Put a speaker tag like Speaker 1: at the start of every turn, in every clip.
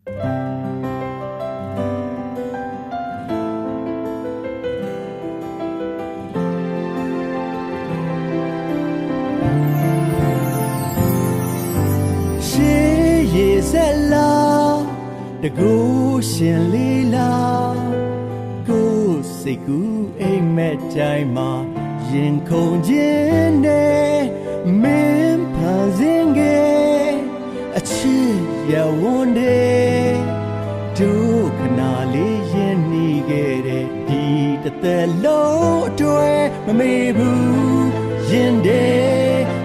Speaker 1: တကူရှင်လေးလားကိုစိတ်ကူးအိမ်မက်တိုင်းမှာရင်ခုန်ခြင်းနဲ့မင်းဖန်ဆင်းခဲ့အချစ်ရဝန်းတဲ့ဒုခဏလေးရင်နှီးခဲ့တဲ့ဒီတသက်လုံးအတွက်မမေ့ဘူးရင်တဲ့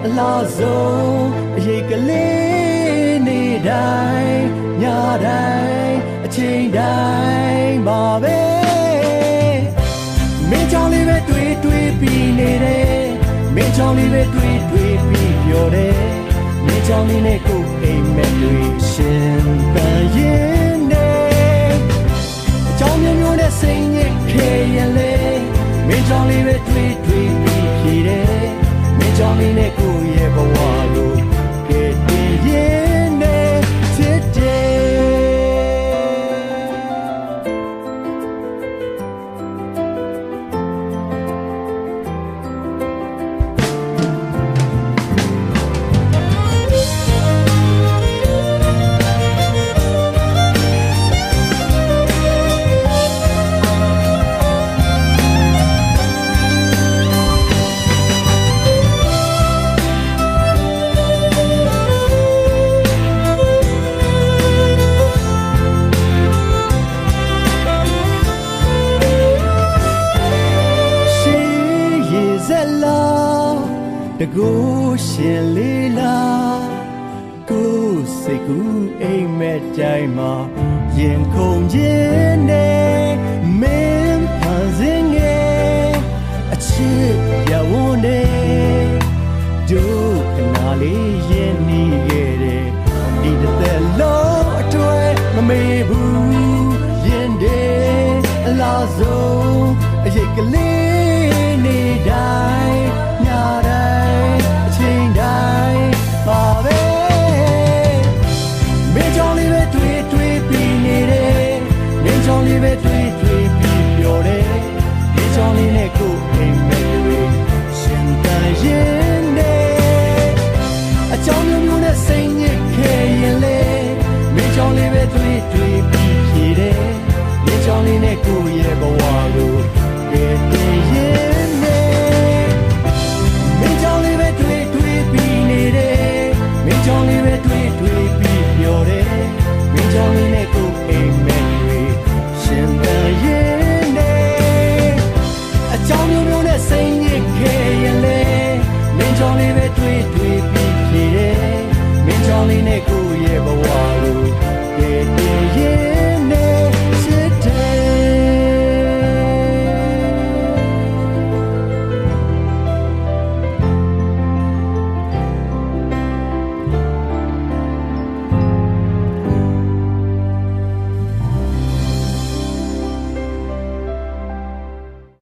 Speaker 1: အလားဆုံးအရေးကလေးနေတိုင်းညတိုင်းအချိန်တိုင်းပါပဲမင်းကြောင့်လေးပဲတွေ့ပြီးနေတယ်မင်းကြောင့်လေးပဲတွေ့ပြီးပြောတယ်မင်းကြောင့်လေးနဲ့ကိုယ်အိမ်မက်တွေရှင်ပန်းရင်နဲ့အကြောင်းမျိုးနဲ့စိတ်ညစ်ခဲ့ရင်လေမင်းကြောင့်လေးပဲတွေ့ပြီးဖြေတယ်မင်းကြောင့်လေးနဲ့ကိုယ်ရဲ့ဘဝကိုကဲတည်ရင်နဲ့ချစ်တယ်တကူရှင်လေးလားကိုစိတ်ကူးအိမ်မက်တိုင်းမှာရင်ခုန်ခြင်းနဲ့မင်းဖန်ဆင်းငယ်အချစ်ရဝန်းတဲ့ဒုခဏလေးရင်နှီးခဲ့တဲ့ဒီတစ်သက်လုံးအတွက်မမေ့ဘူးရင်တဲ့အလားဆုံးအရေးကလေး